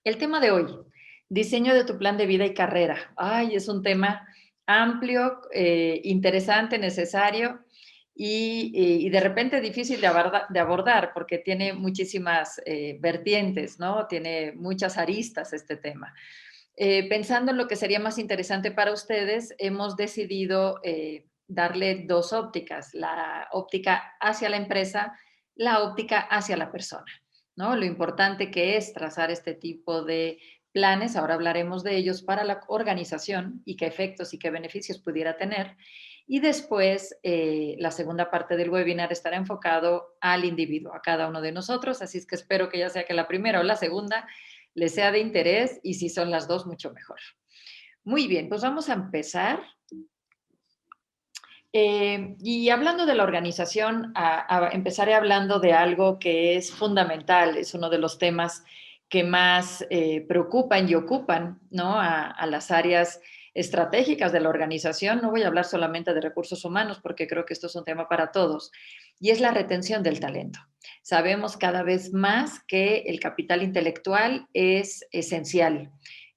El tema de hoy, diseño de tu plan de vida y carrera. Ay, es un tema amplio, interesante, necesario y de repente difícil de abordar porque tiene muchísimas vertientes, ¿no? Tiene muchas aristas este tema. Pensando en lo que sería más interesante para ustedes, hemos decidido darle dos ópticas, la óptica hacia la empresa, la óptica hacia la persona, ¿no? Lo importante que es trazar este tipo de planes, ahora hablaremos de ellos para la organización y qué efectos y qué beneficios pudiera tener. Y después, la segunda parte del webinar estará enfocado al individuo, a cada uno de nosotros, así es que espero que ya sea que la primera o la segunda les sea de interés y si son las dos, mucho mejor. Muy bien, pues vamos a empezar. Y hablando de la organización, empezaré hablando de algo que es fundamental, es uno de los temas que más preocupan y ocupan, ¿no? A las áreas estratégicas de la organización. No voy a hablar solamente de recursos humanos porque creo que esto es un tema para todos, y es la retención del talento. Sabemos cada vez más que el capital intelectual es esencial.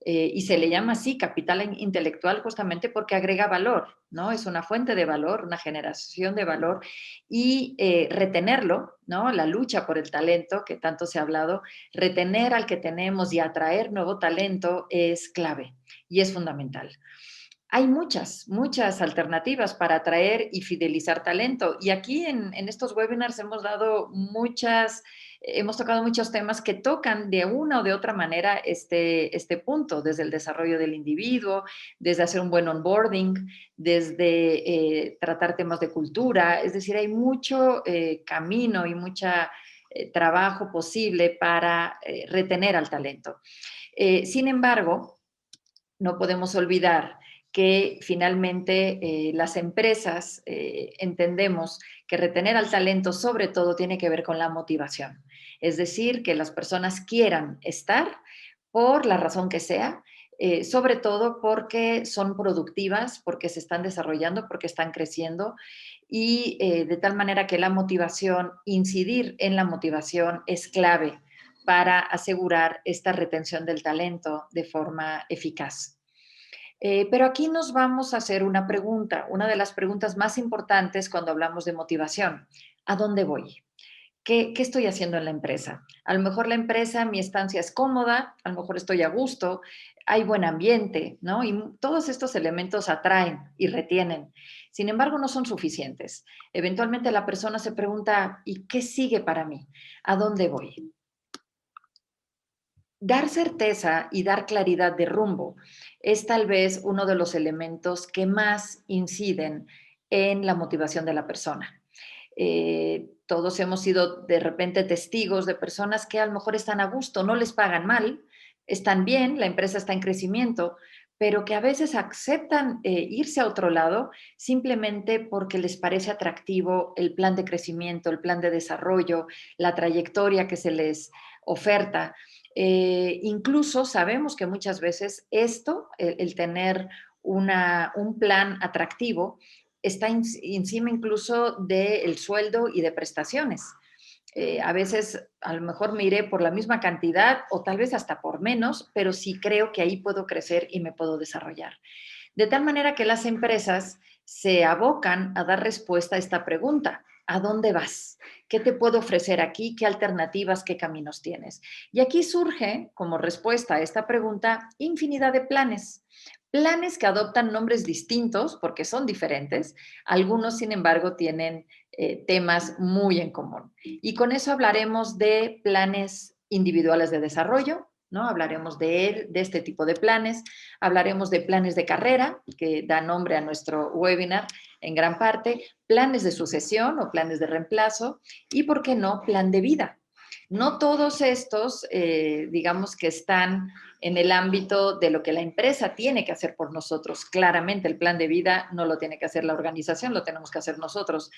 Y se le llama así capital intelectual justamente porque agrega valor, ¿no? Es una fuente de valor, una generación de valor y retenerlo, ¿no? La lucha por el talento que tanto se ha hablado, retener al que tenemos y atraer nuevo talento es clave y es fundamental. Hay muchas alternativas para atraer y fidelizar talento. Y aquí en estos webinars hemos tocado muchos temas que tocan de una o de otra manera este punto, desde el desarrollo del individuo, desde hacer un buen onboarding, desde tratar temas de cultura. Es decir, hay mucho camino y mucha trabajo posible para retener al talento. Sin embargo, no podemos olvidar que finalmente las empresas entendemos que retener al talento sobre todo tiene que ver con la motivación. Es decir, que las personas quieran estar por la razón que sea, sobre todo porque son productivas, porque se están desarrollando, porque están creciendo y de tal manera que la motivación, incidir en la motivación es clave para asegurar esta retención del talento de forma eficaz. Pero aquí nos vamos a hacer una pregunta, una de las preguntas más importantes cuando hablamos de motivación. ¿A dónde voy? ¿Qué estoy haciendo en la empresa? A lo mejor la empresa, mi estancia es cómoda, a lo mejor estoy a gusto, hay buen ambiente, ¿no? Y todos estos elementos atraen y retienen. Sin embargo, no son suficientes. Eventualmente la persona se pregunta, ¿y qué sigue para mí? ¿A dónde voy? Dar certeza y dar claridad de rumbo es tal vez uno de los elementos que más inciden en la motivación de la persona. Todos hemos sido de repente testigos de personas que a lo mejor están a gusto, no les pagan mal, están bien, la empresa está en crecimiento, pero que a veces aceptan irse a otro lado simplemente porque les parece atractivo el plan de crecimiento, el plan de desarrollo, la trayectoria que se les oferta. Incluso sabemos que muchas veces esto, el tener un plan atractivo, está encima incluso del sueldo y de prestaciones. A veces a lo mejor me iré por la misma cantidad o tal vez hasta por menos, pero sí creo que ahí puedo crecer y me puedo desarrollar. De tal manera que las empresas se abocan a dar respuesta a esta pregunta. ¿A dónde vas? ¿Qué te puedo ofrecer aquí? ¿Qué alternativas, qué caminos tienes? Y aquí surge, como respuesta a esta pregunta, infinidad de planes. Planes que adoptan nombres distintos porque son diferentes. Algunos, sin embargo, tienen temas muy en común. Y con eso hablaremos de planes individuales de desarrollo, ¿no? Hablaremos de este tipo de planes, hablaremos de planes de carrera, que da nombre a nuestro webinar en gran parte, planes de sucesión o planes de reemplazo y, ¿por qué no?, plan de vida. No todos estos, digamos que están en el ámbito de lo que la empresa tiene que hacer por nosotros. Claramente el plan de vida no lo tiene que hacer la organización, lo tenemos que hacer nosotros.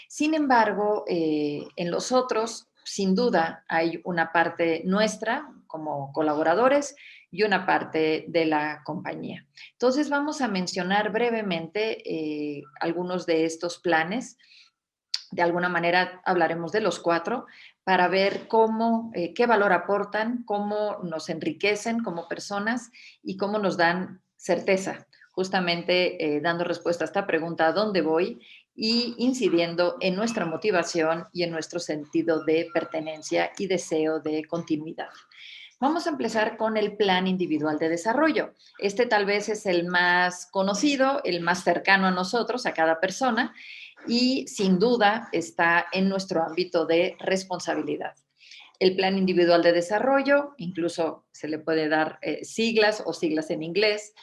Sin embargo, en los otros, sin duda, hay una parte nuestra como colaboradores y una parte de la compañía. Entonces, vamos a mencionar brevemente algunos de estos planes De alguna manera hablaremos de los 4 para ver cómo, qué valor aportan, cómo nos enriquecen como personas y cómo nos dan certeza, justamente dando respuesta a esta pregunta, ¿a dónde voy? Y incidiendo en nuestra motivación y en nuestro sentido de pertenencia y deseo de continuidad. Vamos a empezar con el plan individual de desarrollo. Este tal vez es el más conocido, el más cercano a nosotros, a cada persona, y sin duda está en nuestro ámbito de responsabilidad. El plan individual de desarrollo, incluso se le puede dar siglas o siglas en inglés,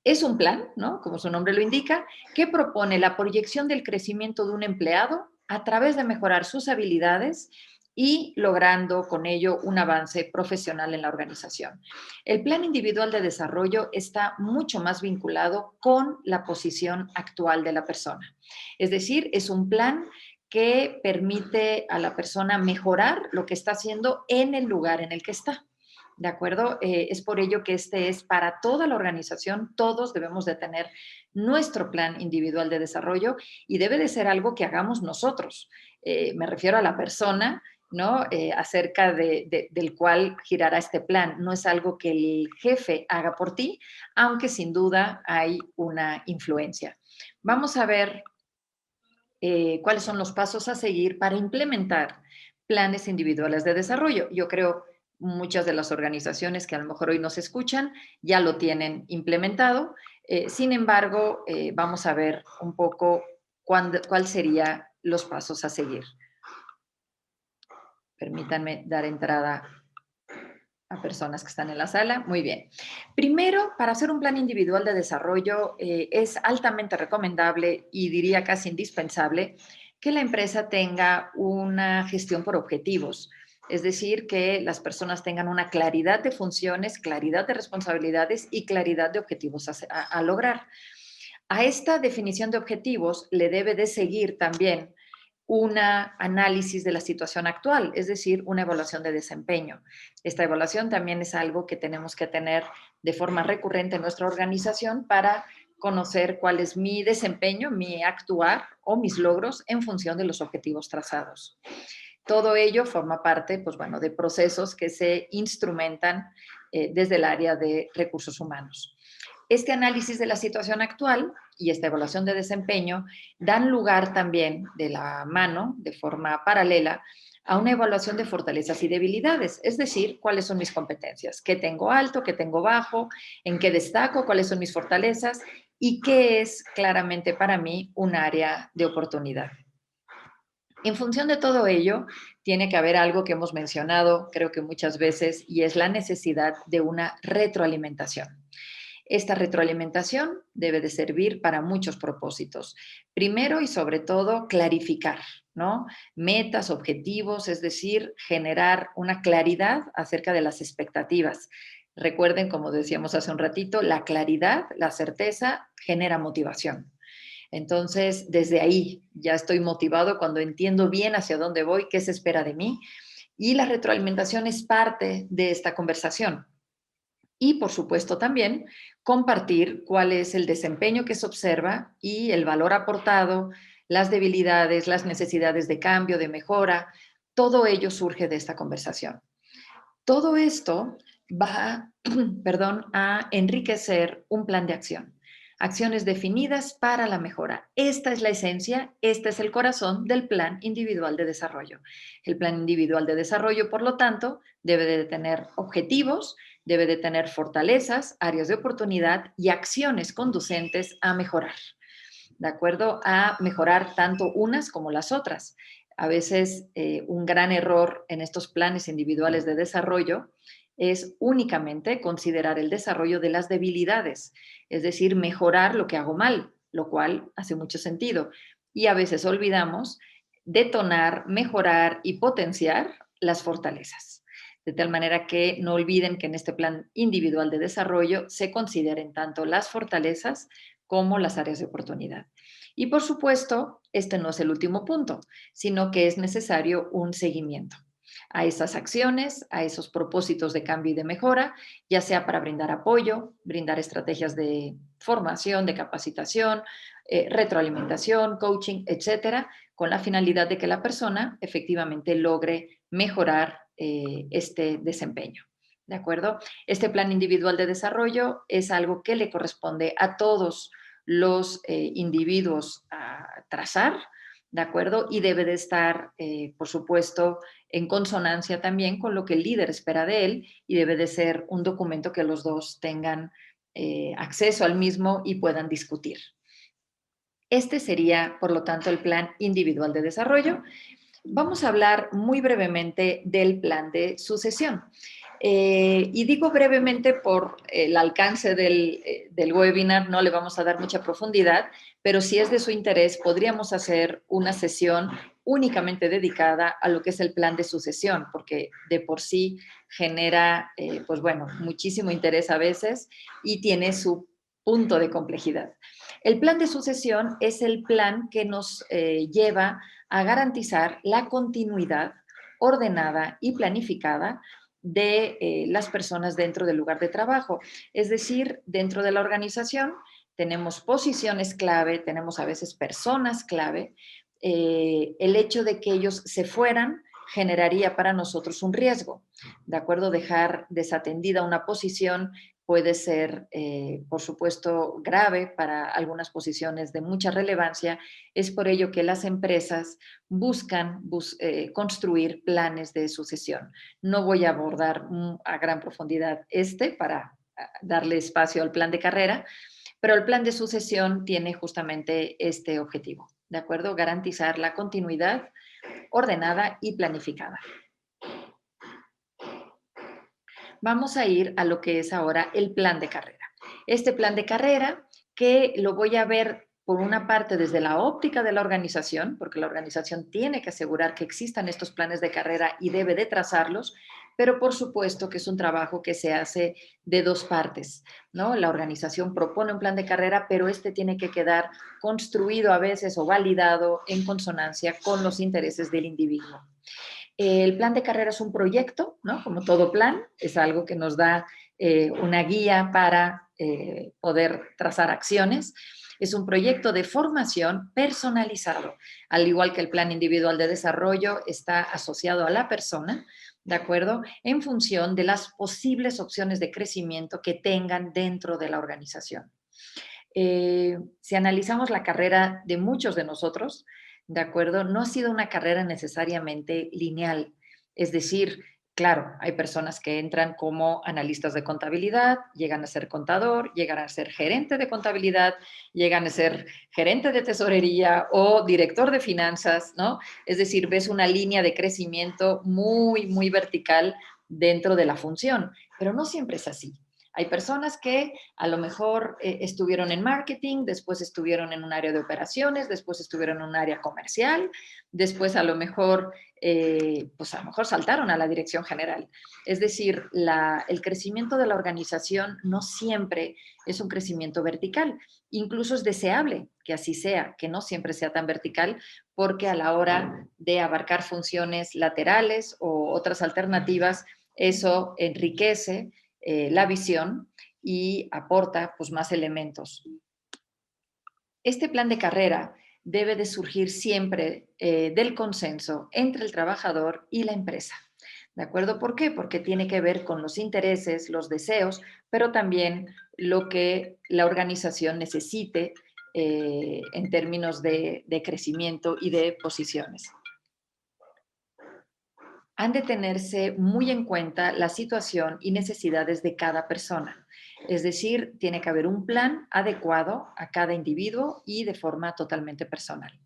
es un plan, ¿no? Como su nombre lo indica, que propone la proyección del crecimiento de un empleado a través de mejorar sus habilidades y logrando con ello un avance profesional en la organización. El plan individual de desarrollo está mucho más vinculado con la posición actual de la persona. Es decir, es un plan que permite a la persona mejorar lo que está haciendo en el lugar en el que está. ¿De acuerdo? Es por ello que este es para toda la organización, todos debemos de tener nuestro plan individual de desarrollo y debe de ser algo que hagamos nosotros. Me refiero a la persona, ¿no? Acerca del cual girará este plan. No es algo que el jefe haga por ti, aunque sin duda hay una influencia. Vamos a ver cuáles son los pasos a seguir para implementar planes individuales de desarrollo. Yo creo muchas de las organizaciones que a lo mejor hoy nos escuchan ya lo tienen implementado. Sin embargo, vamos a ver un poco cuál serían los pasos a seguir. Permítanme dar entrada a personas que están en la sala. Muy bien. Primero, para hacer un plan individual de desarrollo, es altamente recomendable y diría casi indispensable que la empresa tenga una gestión por objetivos. Es decir, que las personas tengan una claridad de funciones, claridad de responsabilidades y claridad de objetivos a lograr. A esta definición de objetivos le debe de seguir también un análisis de la situación actual, es decir, una evaluación de desempeño. Esta evaluación también es algo que tenemos que tener de forma recurrente en nuestra organización para conocer cuál es mi desempeño, mi actuar o mis logros en función de los objetivos trazados. Todo ello forma parte, pues bueno, de procesos que se instrumentan desde el área de recursos humanos. Este análisis de la situación actual y esta evaluación de desempeño dan lugar también de la mano, de forma paralela, a una evaluación de fortalezas y debilidades, es decir, cuáles son mis competencias, qué tengo alto, qué tengo bajo, en qué destaco, cuáles son mis fortalezas y qué es claramente para mí un área de oportunidad. En función de todo ello, tiene que haber algo que hemos mencionado, creo que muchas veces, y es la necesidad de una retroalimentación. Esta retroalimentación debe de servir para muchos propósitos. Primero y sobre todo, clarificar, ¿no? Metas, objetivos, es decir, generar una claridad acerca de las expectativas. Recuerden, como decíamos hace un ratito, la claridad, la certeza genera motivación. Entonces, desde ahí ya estoy motivado cuando entiendo bien hacia dónde voy, qué se espera de mí. Y la retroalimentación es parte de esta conversación. Y, por supuesto, también compartir cuál es el desempeño que se observa y el valor aportado, las debilidades, las necesidades de cambio, de mejora. Todo ello surge de esta conversación. Todo esto va, perdón, a enriquecer un plan de acción. Acciones definidas para la mejora. Esta es la esencia, este es el corazón del plan individual de desarrollo. El plan individual de desarrollo, por lo tanto, debe de tener objetivos, debe de tener fortalezas, áreas de oportunidad y acciones conducentes a mejorar. ¿De acuerdo? A mejorar tanto unas como las otras. A veces un gran error en estos planes individuales de desarrollo es únicamente considerar el desarrollo de las debilidades, es decir, mejorar lo que hago mal, lo cual hace mucho sentido. Y a veces olvidamos detonar, mejorar y potenciar las fortalezas. De tal manera que no olviden que en este plan individual de desarrollo se consideren tanto las fortalezas como las áreas de oportunidad. Y por supuesto, este no es el último punto, sino que es necesario un seguimiento a esas acciones, a esos propósitos de cambio y de mejora, ya sea para brindar apoyo, brindar estrategias de formación, de capacitación, retroalimentación, coaching, etcétera, con la finalidad de que la persona efectivamente logre mejorar este desempeño. ¿De acuerdo? Este plan individual de desarrollo es algo que le corresponde a todos los individuos a trazar, ¿de acuerdo? Y debe de estar, por supuesto, en consonancia también con lo que el líder espera de él y debe de ser un documento que los dos tengan acceso al mismo y puedan discutir. Este sería, por lo tanto, el plan individual de desarrollo. Vamos a hablar muy brevemente del plan de sucesión. Y digo brevemente por el alcance del webinar, no le vamos a dar mucha profundidad, pero si es de su interés, podríamos hacer una sesión únicamente dedicada a lo que es el plan de sucesión, porque de por sí genera, pues bueno, muchísimo interés a veces y tiene su punto de complejidad. El plan de sucesión es el plan que nos lleva a garantizar la continuidad ordenada y planificada de las personas dentro del lugar de trabajo. Es decir, dentro de la organización tenemos posiciones clave, tenemos a veces personas clave. El hecho de que ellos se fueran generaría para nosotros un riesgo. ¿De acuerdo? Dejar desatendida una posición puede ser, por supuesto, grave para algunas posiciones de mucha relevancia. Es por ello que las empresas buscan construir planes de sucesión. No voy a abordar a gran profundidad para darle espacio al plan de carrera, pero el plan de sucesión tiene justamente este objetivo, ¿de acuerdo? Garantizar la continuidad ordenada y planificada. Vamos a ir a lo que es ahora el plan de carrera. Este plan de carrera que lo voy a ver por una parte desde la óptica de la organización, porque la organización tiene que asegurar que existan estos planes de carrera y debe de trazarlos, pero por supuesto que es un trabajo que se hace de dos partes, ¿no? La organización propone un plan de carrera, pero este tiene que quedar construido a veces o validado en consonancia con los intereses del individuo. El plan de carrera es un proyecto, ¿no? Como todo plan, es algo que nos da una guía para poder trazar acciones. Es un proyecto de formación personalizado, al igual que el plan individual de desarrollo está asociado a la persona, ¿de acuerdo? En función de las posibles opciones de crecimiento que tengan dentro de la organización. Si analizamos la carrera de muchos de nosotros, ¿de acuerdo? No ha sido una carrera necesariamente lineal. Es decir, claro, hay personas que entran como analistas de contabilidad, llegan a ser contador, llegan a ser gerente de contabilidad, llegan a ser gerente de tesorería o director de finanzas, ¿no? Es decir, ves una línea de crecimiento muy, muy vertical dentro de la función, pero no siempre es así. Hay personas que a lo mejor estuvieron en marketing, después estuvieron en un área de operaciones, después estuvieron en un área comercial, después a lo mejor, pues a lo mejor saltaron a la dirección general. Es decir, el crecimiento de la organización no siempre es un crecimiento vertical. Incluso es deseable que así sea, que no siempre sea tan vertical, porque a la hora de abarcar funciones laterales o otras alternativas, eso enriquece la visión y aporta pues, más elementos. Este plan de carrera debe de surgir siempre del consenso entre el trabajador y la empresa. ¿De acuerdo? ¿Por qué? Porque tiene que ver con los intereses, los deseos, pero también lo que la organización necesite en términos de crecimiento y de posiciones. Han de tenerse muy en cuenta la situación y necesidades de cada persona. Es decir, tiene que haber un plan adecuado a cada individuo y de forma totalmente personal.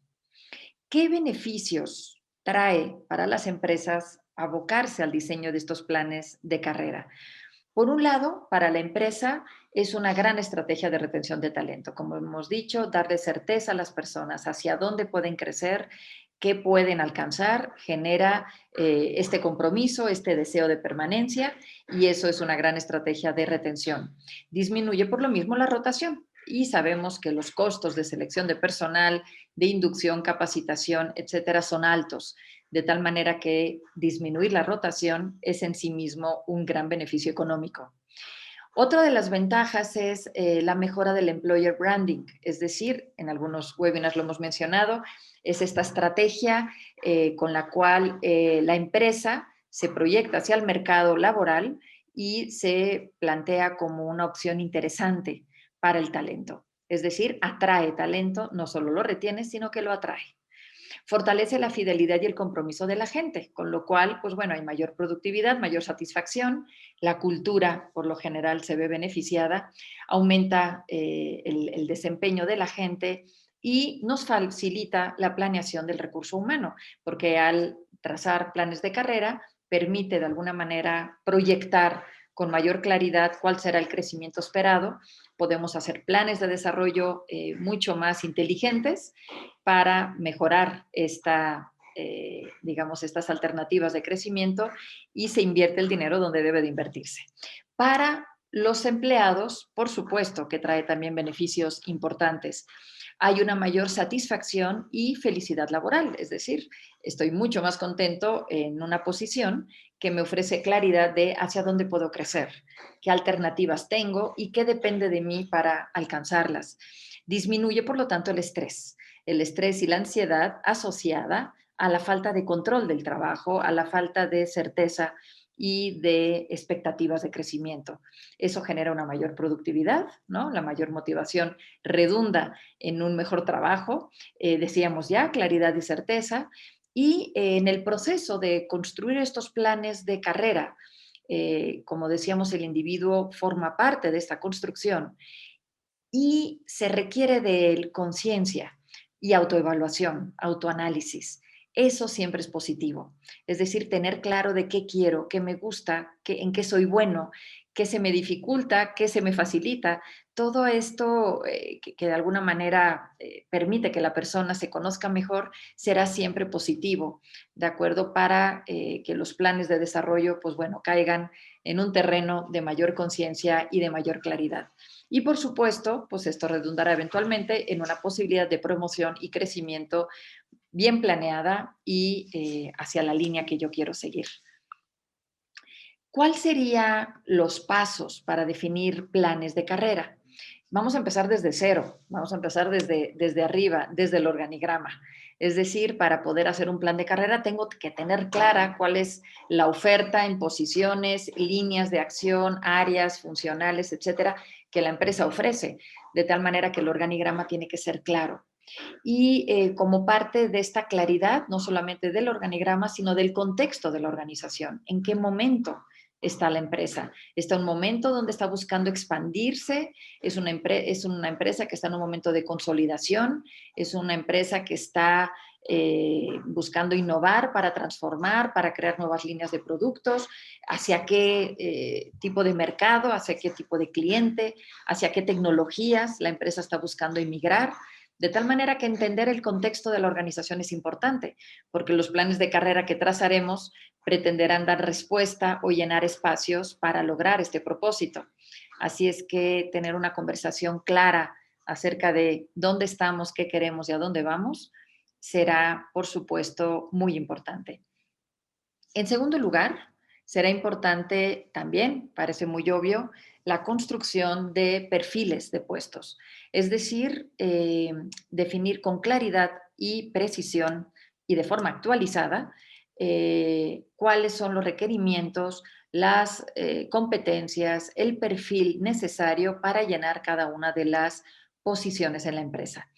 ¿Qué beneficios trae para las empresas abocarse al diseño de estos planes de carrera? Por un lado, para la empresa es una gran estrategia de retención de talento. Como hemos dicho, darle certeza a las personas hacia dónde pueden crecer, qué pueden alcanzar, genera este compromiso, este deseo de permanencia y eso es una gran estrategia de retención. Disminuye por lo mismo la rotación y sabemos que los costos de selección de personal, de inducción, capacitación, etcétera, son altos, de tal manera que disminuir la rotación es en sí mismo un gran beneficio económico. Otra de las ventajas es la mejora del employer branding, es decir, en algunos webinars lo hemos mencionado, es esta estrategia con la cual la empresa se proyecta hacia el mercado laboral y se plantea como una opción interesante para el talento. Es decir, atrae talento, no solo lo retiene, sino que lo atrae. Fortalece la fidelidad y el compromiso de la gente, con lo cual, pues bueno, hay mayor productividad, mayor satisfacción, la cultura por lo general se ve beneficiada, aumenta el desempeño de la gente y nos facilita la planeación del recurso humano, porque al trazar planes de carrera permite de alguna manera proyectar con mayor claridad cuál será el crecimiento esperado. Podemos hacer planes de desarrollo mucho más inteligentes para mejorar digamos, estas alternativas de crecimiento y se invierte el dinero donde debe de invertirse. Para los empleados, por supuesto que trae también beneficios importantes. Hay una mayor satisfacción y felicidad laboral, es decir, estoy mucho más contento en una posición que me ofrece claridad de hacia dónde puedo crecer, qué alternativas tengo y qué depende de mí para alcanzarlas. Disminuye, por lo tanto, el estrés y la ansiedad asociada a la falta de control del trabajo, a la falta de certeza y de expectativas de crecimiento. Eso genera una mayor productividad, ¿no? La mayor motivación redunda en un mejor trabajo, decíamos ya, claridad y certeza, y en el proceso de construir estos planes de carrera, como decíamos, el individuo forma parte de esta construcción y se requiere de conciencia y autoevaluación, autoanálisis. Eso siempre es positivo. Es decir, tener claro de qué quiero, qué me gusta, en qué soy bueno, qué se me dificulta, qué se me facilita. Todo esto que de alguna manera permite que la persona se conozca mejor será siempre positivo, ¿de acuerdo? Para que los planes de desarrollo, pues bueno, caigan en un terreno de mayor conciencia y de mayor claridad. Y por supuesto, pues esto redundará eventualmente en una posibilidad de promoción y crecimiento bien planeada y hacia la línea que yo quiero seguir. ¿Cuáles serían los pasos para definir planes de carrera? Vamos a empezar desde cero, vamos a empezar desde arriba, desde el organigrama. Es decir, para poder hacer un plan de carrera tengo que tener clara cuál es la oferta en posiciones, líneas de acción, áreas funcionales, etcétera, que la empresa ofrece, de tal manera que el organigrama tiene que ser claro. Y como parte de esta claridad, no solamente del organigrama, sino del contexto de la organización, en qué momento está la empresa. Está en un momento donde está buscando expandirse, es una empresa que está en un momento de consolidación, es una empresa que está buscando innovar para transformar, para crear nuevas líneas de productos, hacia qué tipo de mercado, hacia qué tipo de cliente, hacia qué tecnologías la empresa está buscando emigrar. De tal manera que entender el contexto de la organización es importante, porque los planes de carrera que trazaremos pretenderán dar respuesta o llenar espacios para lograr este propósito. Así es que tener una conversación clara acerca de dónde estamos, qué queremos y a dónde vamos será, por supuesto, muy importante. En segundo lugar, será importante también, parece muy obvio, la construcción de perfiles de puestos, es decir, definir con claridad y precisión y de forma actualizada cuáles son los requerimientos, las competencias, el perfil necesario para llenar cada una de las posiciones en la empresa.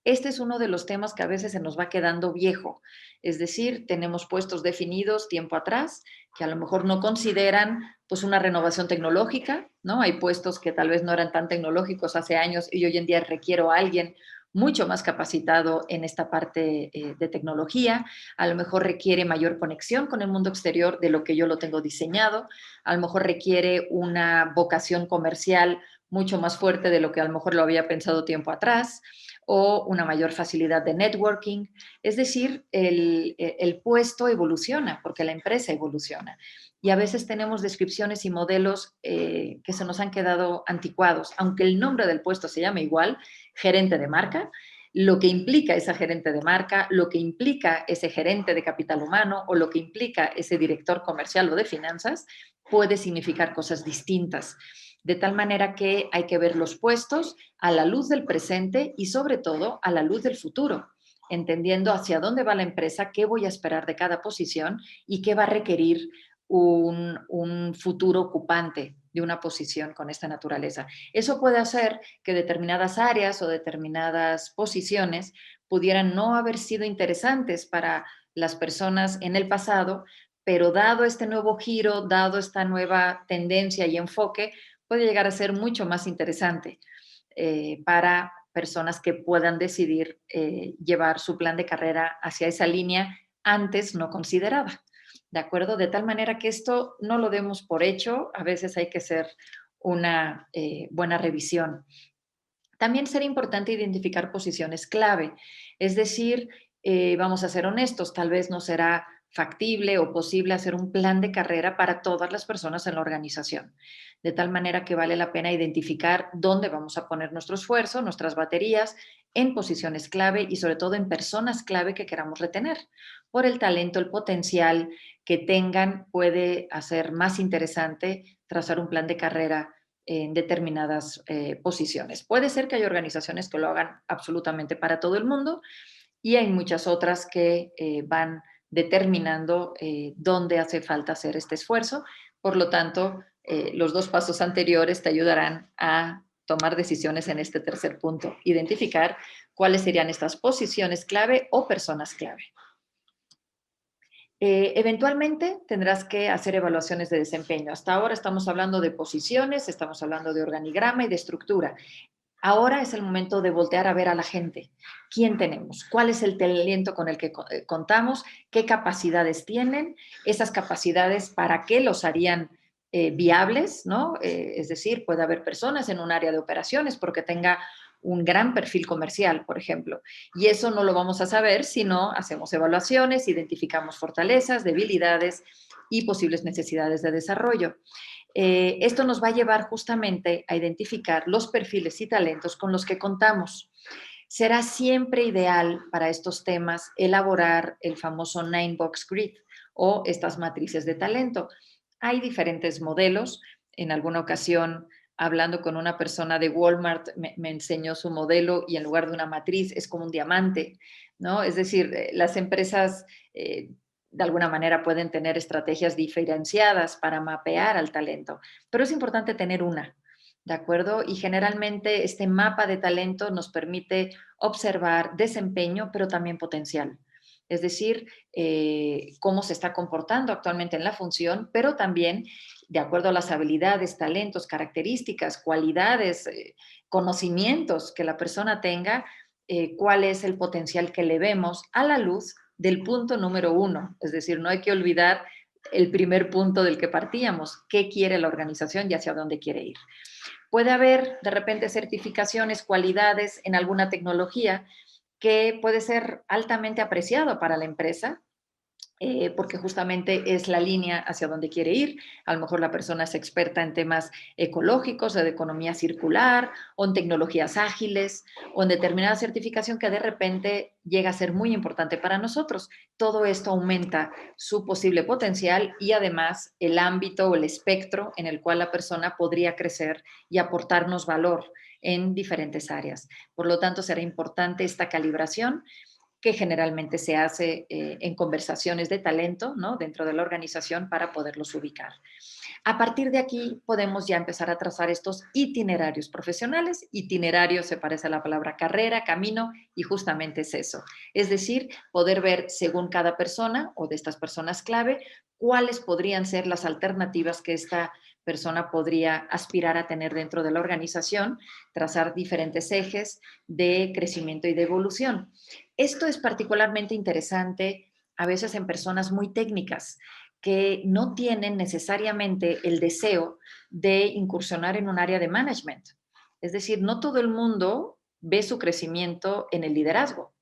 Este es uno de los temas que a veces se nos va quedando viejo, es decir, tenemos puestos definidos tiempo atrás que a lo mejor no consideran pues una renovación tecnológica, ¿no? Hay puestos que tal vez no eran tan tecnológicos hace años y hoy en día requiero a alguien mucho más capacitado en esta parte de tecnología, a lo mejor requiere mayor conexión con el mundo exterior de lo que yo lo tengo diseñado, a lo mejor requiere una vocación comercial mucho más fuerte de lo que a lo mejor lo había pensado tiempo atrás, o una mayor facilidad de networking. Es decir, el puesto evoluciona porque la empresa evoluciona. Y a veces tenemos descripciones y modelos que se nos han quedado anticuados, aunque el nombre del puesto se llame igual, gerente de marca, lo que implica esa gerente de marca, lo que implica ese gerente de capital humano o lo que implica ese director comercial o de finanzas, puede significar cosas distintas. De tal manera que hay que ver los puestos a la luz del presente y sobre todo a la luz del futuro, entendiendo hacia dónde va la empresa, qué voy a esperar de cada posición y qué va a requerir un futuro ocupante de una posición con esta naturaleza. Eso puede hacer que determinadas áreas o determinadas posiciones pudieran no haber sido interesantes para las personas en el pasado, pero dado este nuevo giro, dado esta nueva tendencia y enfoque, puede llegar a ser mucho más interesante para personas que puedan decidir llevar su plan de carrera hacia esa línea antes no considerada. ¿De acuerdo? De tal manera que esto no lo demos por hecho, a veces hay que hacer una buena revisión. También será importante identificar posiciones clave, es decir, vamos a ser honestos, tal vez no será factible o posible hacer un plan de carrera para todas las personas en la organización, de tal manera que vale la pena identificar dónde vamos a poner nuestro esfuerzo, nuestras baterías, en posiciones clave y sobre todo en personas clave que queramos retener. Por el talento, el potencial que tengan puede hacer más interesante trazar un plan de carrera en determinadas posiciones. Puede ser que haya organizaciones que lo hagan absolutamente para todo el mundo y hay muchas otras que van determinando dónde hace falta hacer este esfuerzo. Por lo tanto, los dos pasos anteriores te ayudarán a tomar decisiones en este tercer punto, identificar cuáles serían estas posiciones clave o personas clave. Eventualmente tendrás que hacer evaluaciones de desempeño. Hasta ahora estamos hablando de posiciones, estamos hablando de organigrama y de estructura. Ahora es el momento de voltear a ver a la gente. ¿Quién tenemos? ¿Cuál es el talento con el que contamos? ¿Qué capacidades tienen? Esas capacidades, ¿para qué los harían viables? ¿No? Es decir, puede haber personas en un área de operaciones porque tenga un gran perfil comercial, por ejemplo. Y eso no lo vamos a saber si no hacemos evaluaciones, identificamos fortalezas, debilidades y posibles necesidades de desarrollo. Esto nos va a llevar justamente a identificar los perfiles y talentos con los que contamos. Será siempre ideal para estos temas elaborar el famoso Nine Box Grid o estas matrices de talento. Hay diferentes modelos. En alguna ocasión, hablando con una persona de Walmart, me enseñó su modelo y en lugar de una matriz es como un diamante, ¿no? Es decir, las empresas de alguna manera pueden tener estrategias diferenciadas para mapear al talento, pero es importante tener una, ¿de acuerdo? Y generalmente este mapa de talento nos permite observar desempeño, pero también potencial. Es decir, cómo se está comportando actualmente en la función, pero también de acuerdo a las habilidades, talentos, características, cualidades, conocimientos que la persona tenga, cuál es el potencial que le vemos a la luz del punto número uno. Es decir, no hay que olvidar el primer punto del que partíamos, qué quiere la organización y hacia dónde quiere ir. Puede haber de repente certificaciones, cualidades en alguna tecnología que puede ser altamente apreciado para la empresa, porque justamente es la línea hacia donde quiere ir. A lo mejor la persona es experta en temas ecológicos, de economía circular, o en tecnologías ágiles, o en determinada certificación que de repente llega a ser muy importante para nosotros. Todo esto aumenta su posible potencial y además el ámbito o el espectro en el cual la persona podría crecer y aportarnos valor en diferentes áreas. Por lo tanto, será importante esta calibración que generalmente se hace en conversaciones de talento, ¿no? Dentro de la organización para poderlos ubicar. A partir de aquí podemos ya empezar a trazar estos itinerarios profesionales. Itinerario se parece a la palabra carrera, camino, y justamente es eso. Es decir, poder ver según cada persona o de estas personas clave, cuáles podrían ser las alternativas que esta persona podría aspirar a tener dentro de la organización, trazar diferentes ejes de crecimiento y de evolución. Esto es particularmente interesante a veces en personas muy técnicas que no tienen necesariamente el deseo de incursionar en un área de management. Es decir, no todo el mundo ve su crecimiento en el liderazgo.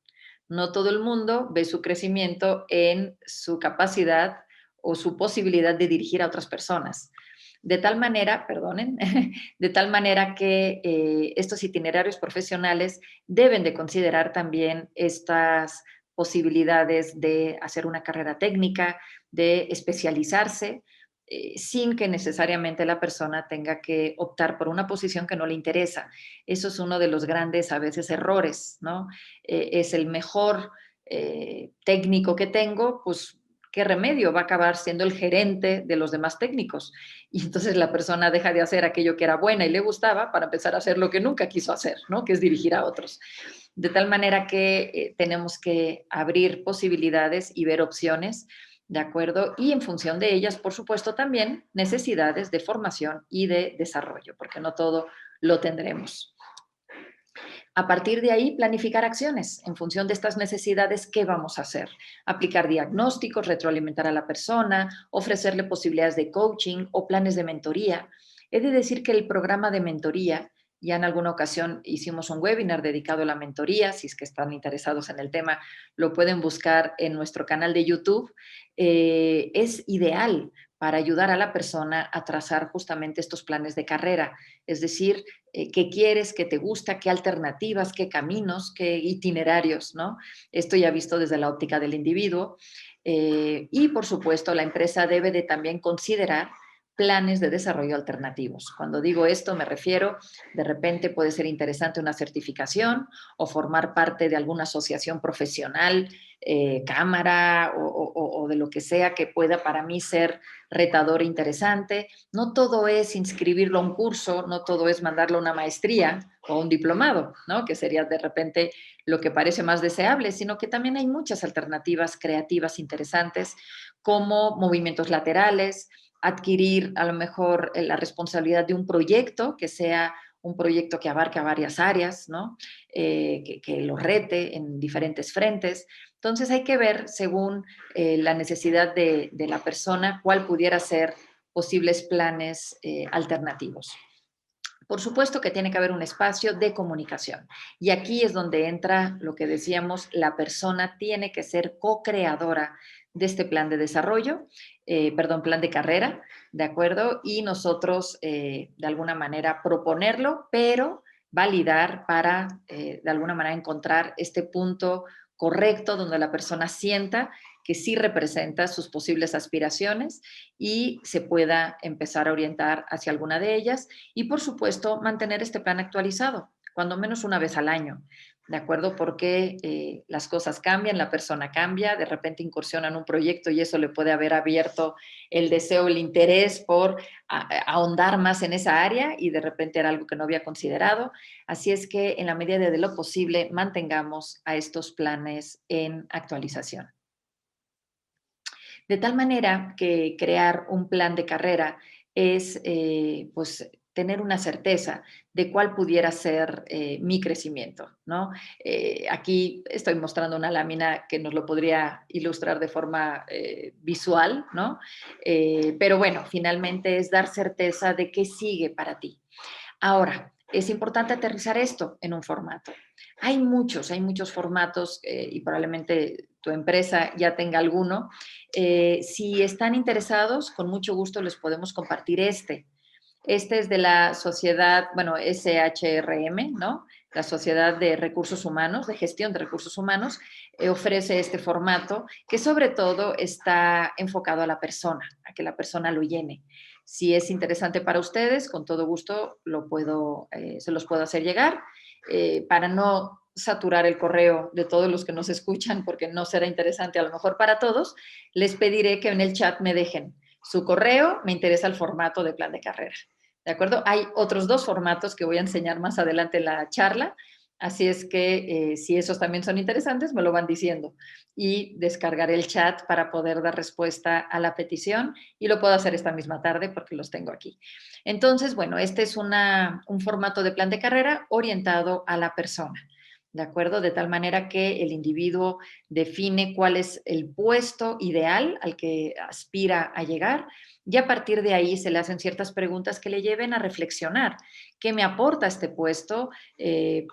No todo el mundo ve su crecimiento en su capacidad o su posibilidad de dirigir a otras personas. De tal manera, perdonen, de tal manera que estos itinerarios profesionales deben de considerar también estas posibilidades de hacer una carrera técnica, de especializarse sin que necesariamente la persona tenga que optar por una posición que no le interesa. Eso es uno de los grandes, a veces, errores, ¿no? Es el mejor técnico que tengo, pues, ¿qué remedio? Va a acabar siendo el gerente de los demás técnicos. Y entonces la persona deja de hacer aquello que era buena y le gustaba para empezar a hacer lo que nunca quiso hacer, ¿no? Que es dirigir a otros. De tal manera que tenemos que abrir posibilidades y ver opciones, ¿de acuerdo? Y en función de ellas, por supuesto, también necesidades de formación y de desarrollo, porque no todo lo tendremos. A partir de ahí, planificar acciones en función de estas necesidades, ¿qué vamos a hacer? Aplicar diagnósticos, retroalimentar a la persona, ofrecerle posibilidades de coaching o planes de mentoría. He de decir que el programa de mentoría, ya en alguna ocasión hicimos un webinar dedicado a la mentoría, si es que están interesados en el tema, lo pueden buscar en nuestro canal de YouTube. Es ideal para ayudar a la persona a trazar justamente estos planes de carrera, es decir, qué quieres, qué te gusta, qué alternativas, qué caminos, qué itinerarios, ¿no? Esto ya visto desde la óptica del individuo. Y, por supuesto, la empresa debe de también considerar planes de desarrollo alternativos. Cuando digo esto me refiero, de repente puede ser interesante una certificación o formar parte de alguna asociación profesional, cámara o de lo que sea que pueda para mí ser retador e interesante. No todo es inscribirlo a un curso, no todo es mandarlo a una maestría o un diplomado, ¿no? Que sería de repente lo que parece más deseable, sino que también hay muchas alternativas creativas interesantes, como movimientos laterales, adquirir a lo mejor la responsabilidad de un proyecto que sea un proyecto que abarque a varias áreas, ¿no? Que lo rete en diferentes frentes. Entonces hay que ver según la necesidad de la persona cuál pudiera ser posibles planes alternativos. Por supuesto que tiene que haber un espacio de comunicación. Y aquí es donde entra lo que decíamos, la persona tiene que ser co-creadora de este plan de desarrollo, perdón, plan de carrera, ¿de acuerdo? Y nosotros, de alguna manera, proponerlo, pero validar para, de alguna manera, encontrar este punto correcto donde la persona sienta que sí representa sus posibles aspiraciones y se pueda empezar a orientar hacia alguna de ellas y, por supuesto, mantener este plan actualizado, cuando menos una vez al año, ¿de acuerdo? Porque las cosas cambian, la persona cambia, de repente incursiona en un proyecto y eso le puede haber abierto el deseo, el interés por ahondar más en esa área y de repente era algo que no había considerado. Así es que en la medida de lo posible mantengamos a estos planes en actualización. De tal manera que crear un plan de carrera es, pues, tener una certeza de cuál pudiera ser mi crecimiento, ¿no? Aquí estoy mostrando una lámina que nos lo podría ilustrar de forma visual, ¿no? Pero bueno, finalmente es dar certeza de qué sigue para ti. Ahora, es importante aterrizar esto en un formato. Hay muchos formatos y probablemente tu empresa ya tenga alguno. Si están interesados, con mucho gusto les podemos compartir este. Este es de la sociedad, bueno, SHRM, ¿no? La Sociedad de Recursos Humanos, de Gestión de Recursos Humanos, ofrece este formato que sobre todo está enfocado a la persona, a que la persona lo llene. Si es interesante para ustedes, con todo gusto se los puedo hacer llegar para no saturar el correo de todos los que nos escuchan, porque no será interesante a lo mejor para todos, les pediré que en el chat me dejen su correo, me interesa el formato de plan de carrera. ¿De acuerdo? Hay otros dos formatos que voy a enseñar más adelante en la charla, así es que si esos también son interesantes, me lo van diciendo y descargaré el chat para poder dar respuesta a la petición y lo puedo hacer esta misma tarde porque los tengo aquí. Entonces, bueno, este es un formato de plan de carrera orientado a la persona. ¿De acuerdo? De tal manera que el individuo define cuál es el puesto ideal al que aspira a llegar y a partir de ahí se le hacen ciertas preguntas que le lleven a reflexionar. ¿Qué me aporta este puesto?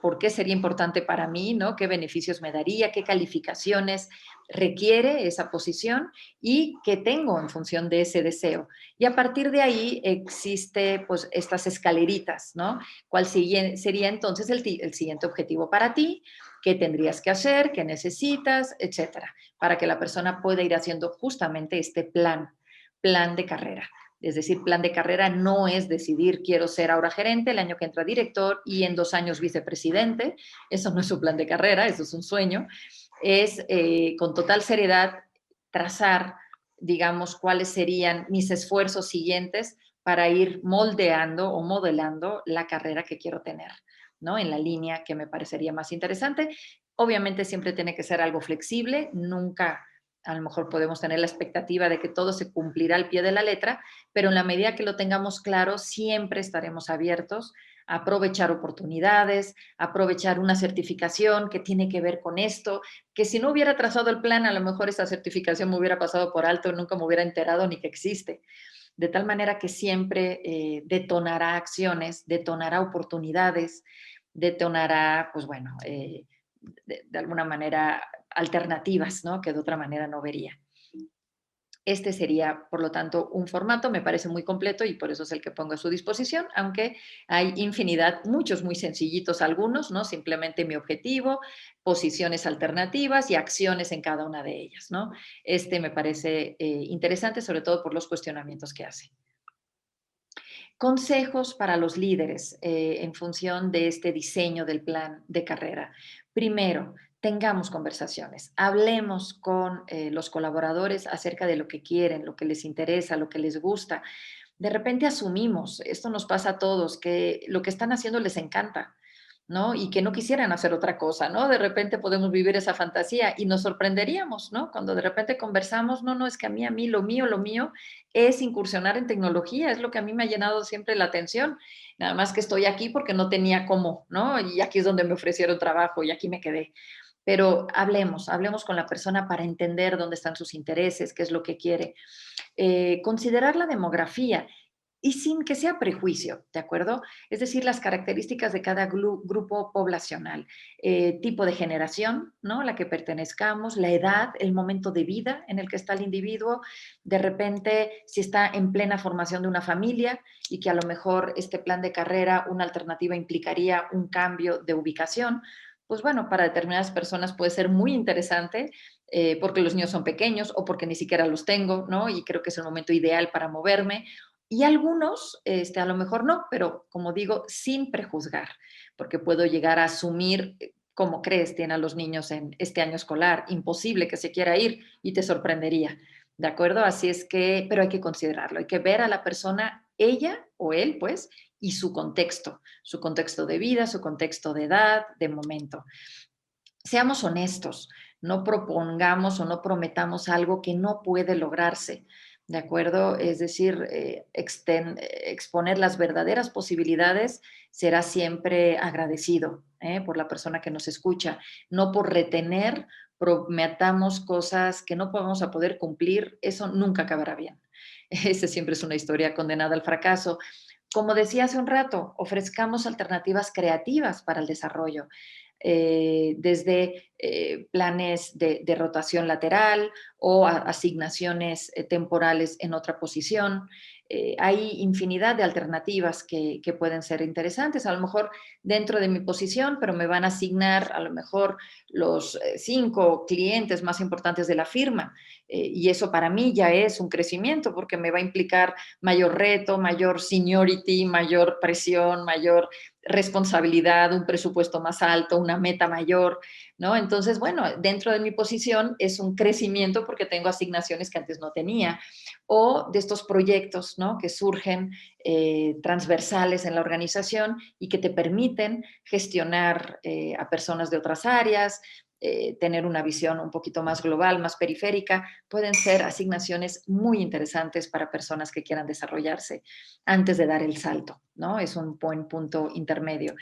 ¿Por qué sería importante para mí? ¿No? ¿Qué beneficios me daría? ¿Qué calificaciones requiere esa posición? ¿Y qué tengo en función de ese deseo? Y a partir de ahí existe pues estas escaleritas, ¿no? ¿Cuál sería entonces el siguiente objetivo para ti? ¿Qué tendrías que hacer? ¿Qué necesitas? Etcétera, para que la persona pueda ir haciendo justamente este plan plan de carrera. Es decir, plan de carrera no es decidir quiero ser ahora gerente, el año que entra director y en 2 años vicepresidente. Eso no es un plan de carrera, eso es un sueño. Es con total seriedad trazar, digamos, cuáles serían mis esfuerzos siguientes para ir moldeando o modelando la carrera que quiero tener, ¿no? En la línea que me parecería más interesante. Obviamente siempre tiene que ser algo flexible, nunca a lo mejor podemos tener la expectativa de que todo se cumplirá al pie de la letra, pero en la medida que lo tengamos claro, siempre estaremos abiertos a aprovechar oportunidades, a aprovechar una certificación que tiene que ver con esto, que si no hubiera trazado el plan, a lo mejor esa certificación me hubiera pasado por alto, nunca me hubiera enterado ni que existe. De tal manera que siempre detonará acciones, detonará oportunidades, detonará, pues bueno, de alguna manera alternativas, ¿no? Que de otra manera no vería. Este sería, por lo tanto, un formato, me parece muy completo y por eso es el que pongo a su disposición, aunque hay infinidad, muchos muy sencillitos algunos, ¿no? Simplemente mi objetivo, posiciones alternativas y acciones en cada una de ellas, ¿no? Este me parece interesante, sobre todo por los cuestionamientos que hace. Consejos para los líderes en función de este diseño del plan de carrera. Primero, tengamos conversaciones, hablemos con los colaboradores acerca de lo que quieren, lo que les interesa, lo que les gusta. De repente asumimos, esto nos pasa a todos, que lo que están haciendo les encanta, ¿no? Y que no quisieran hacer otra cosa, ¿no? De repente podemos vivir esa fantasía y nos sorprenderíamos, ¿no? Cuando de repente conversamos, no, no, es que a mí, lo mío es incursionar en tecnología, es lo que a mí me ha llenado siempre la atención, nada más que estoy aquí porque no tenía cómo, ¿no? Y aquí es donde me ofrecieron trabajo y aquí me quedé. Pero hablemos con la persona para entender dónde están sus intereses, qué es lo que quiere. Considerar la demografía y sin que sea prejuicio, ¿de acuerdo? Es decir, las características de cada grupo poblacional, tipo de generación, ¿no? A la que pertenezcamos, la edad, el momento de vida en el que está el individuo, de repente si está en plena formación de una familia y que a lo mejor este plan de carrera, una alternativa implicaría un cambio de ubicación, pues bueno, para determinadas personas puede ser muy interesante porque los niños son pequeños o porque ni siquiera los tengo, ¿no? Y creo que es el momento ideal para moverme. Y algunos, a lo mejor no, pero como digo, sin prejuzgar, porque puedo llegar a asumir, ¿cómo crees? Tiene a los niños en este año escolar, imposible que se quiera ir y te sorprendería, ¿de acuerdo? Así es que, pero hay que considerarlo, hay que ver a la persona, ella o él, pues, y su contexto de vida, su contexto de edad, de momento. Seamos honestos, no propongamos o no prometamos algo que no puede lograrse, ¿de acuerdo? Es decir, exponer las verdaderas posibilidades será siempre agradecido por la persona que nos escucha, no por retener, prometamos cosas que no vamos a poder cumplir, eso nunca acabará bien. Esa siempre es una historia condenada al fracaso. Como decía hace un rato, ofrezcamos alternativas creativas para el desarrollo desde planes de rotación lateral o asignaciones temporales en otra posición. Hay infinidad de alternativas que pueden ser interesantes. A lo mejor dentro de mi posición, pero me van a asignar a lo mejor los 5 clientes más importantes de la firma. Y eso para mí ya es un crecimiento porque me va a implicar mayor reto, mayor seniority, mayor presión, mayor responsabilidad, un presupuesto más alto, una meta mayor, ¿no? Entonces, bueno, dentro de mi posición es un crecimiento porque tengo asignaciones que antes no tenía o de estos proyectos, ¿no? Que surgen transversales en la organización y que te permiten gestionar a personas de otras áreas, tener una visión un poquito más global, más periférica, pueden ser asignaciones muy interesantes para personas que quieran desarrollarse antes de dar el salto, ¿no? Es un buen punto intermedio.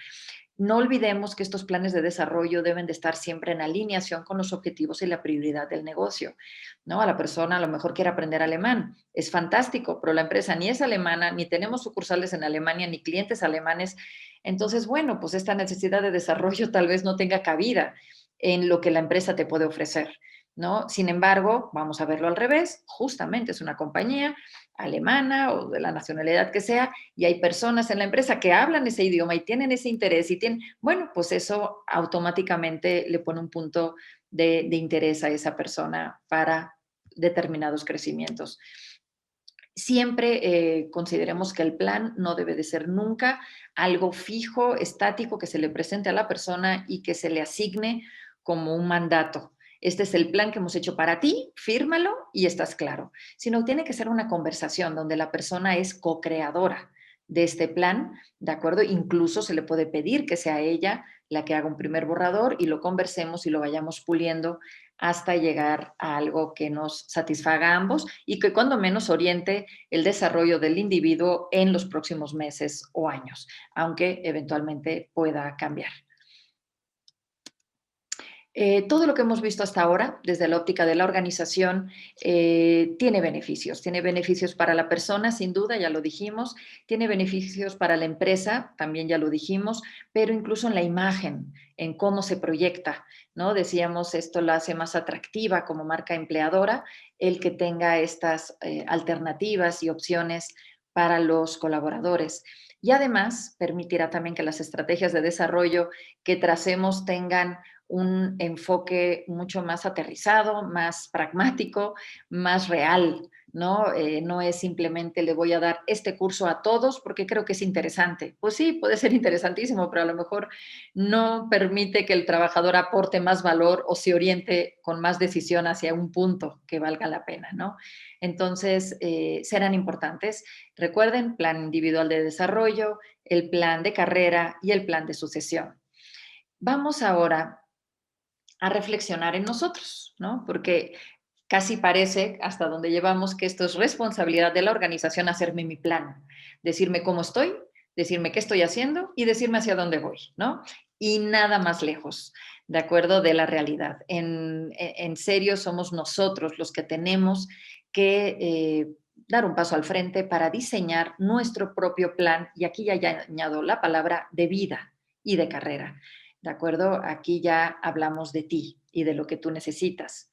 No olvidemos que estos planes de desarrollo deben de estar siempre en alineación con los objetivos y la prioridad del negocio, ¿no? A la persona a lo mejor quiere aprender alemán, es fantástico, pero la empresa ni es alemana, ni tenemos sucursales en Alemania, ni clientes alemanes. Entonces, bueno, pues esta necesidad de desarrollo tal vez no tenga cabida en lo que la empresa te puede ofrecer, ¿no? Sin embargo, vamos a verlo al revés, justamente es una compañía alemana o de la nacionalidad que sea, y hay personas en la empresa que hablan ese idioma y tienen ese interés y tienen, bueno, pues eso automáticamente le pone un punto de interés a esa persona para determinados crecimientos. Siempre consideremos que el plan no debe de ser nunca algo fijo, estático, que se le presente a la persona y que se le asigne como un mandato. Este es el plan que hemos hecho para ti, fírmalo y estás claro. Sino tiene que ser una conversación donde la persona es co-creadora de este plan, ¿de acuerdo? Incluso se le puede pedir que sea ella la que haga un primer borrador y lo conversemos y lo vayamos puliendo hasta llegar a algo que nos satisfaga a ambos y que cuando menos oriente el desarrollo del individuo en los próximos meses o años, aunque eventualmente pueda cambiar. Todo lo que hemos visto hasta ahora, desde la óptica de la organización, tiene beneficios para la persona, sin duda, ya lo dijimos, tiene beneficios para la empresa, también ya lo dijimos, pero incluso en la imagen, en cómo se proyecta, ¿no? Decíamos, esto la hace más atractiva como marca empleadora, el que tenga estas alternativas y opciones para los colaboradores. Y además permitirá también que las estrategias de desarrollo que tracemos tengan un enfoque mucho más aterrizado, más pragmático, más real, ¿no? No es simplemente le voy a dar este curso a todos porque creo que es interesante. Pues sí, puede ser interesantísimo, pero a lo mejor no permite que el trabajador aporte más valor o se oriente con más decisión hacia un punto que valga la pena, ¿no? Entonces, serán importantes. Recuerden, plan individual de desarrollo, el plan de carrera y el plan de sucesión. Vamos ahora a reflexionar en nosotros, ¿no? Porque casi parece, hasta donde llevamos, que esto es responsabilidad de la organización hacerme mi plan, decirme cómo estoy, decirme qué estoy haciendo y decirme hacia dónde voy, ¿no? Y nada más lejos, de acuerdo, de la realidad. En serio, somos nosotros los que tenemos que dar un paso al frente para diseñar nuestro propio plan, y aquí ya añado la palabra de vida y de carrera. ¿De acuerdo? Aquí ya hablamos de ti y de lo que tú necesitas.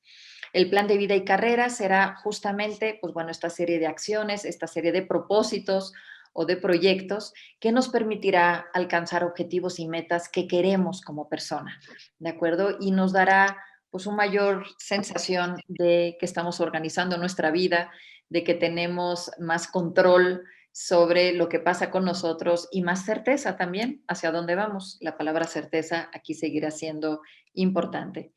El plan de vida y carrera será justamente, pues bueno, esta serie de acciones, esta serie de propósitos o de proyectos que nos permitirá alcanzar objetivos y metas que queremos como persona, ¿de acuerdo? Y nos dará pues una mayor sensación de que estamos organizando nuestra vida, de que tenemos más control sobre lo que pasa con nosotros y más certeza también hacia dónde vamos. La palabra certeza aquí seguirá siendo importante.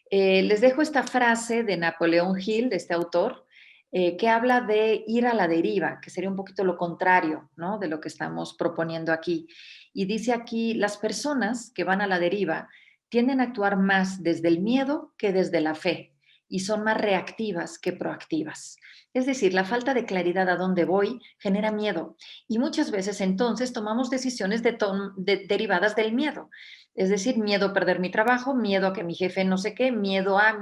Les dejo esta frase de Napoleón Hill, de este autor, que habla de ir a la deriva, que sería un poquito lo contrario, ¿no? De lo que estamos proponiendo aquí. Y dice aquí, las personas que van a la deriva tienden a actuar más desde el miedo que desde la fe y son más reactivas que proactivas. Es decir, la falta de claridad a dónde voy genera miedo y muchas veces entonces tomamos decisiones derivadas del miedo. Es decir, miedo a perder mi trabajo, miedo a que mi jefe no sé qué, miedo a,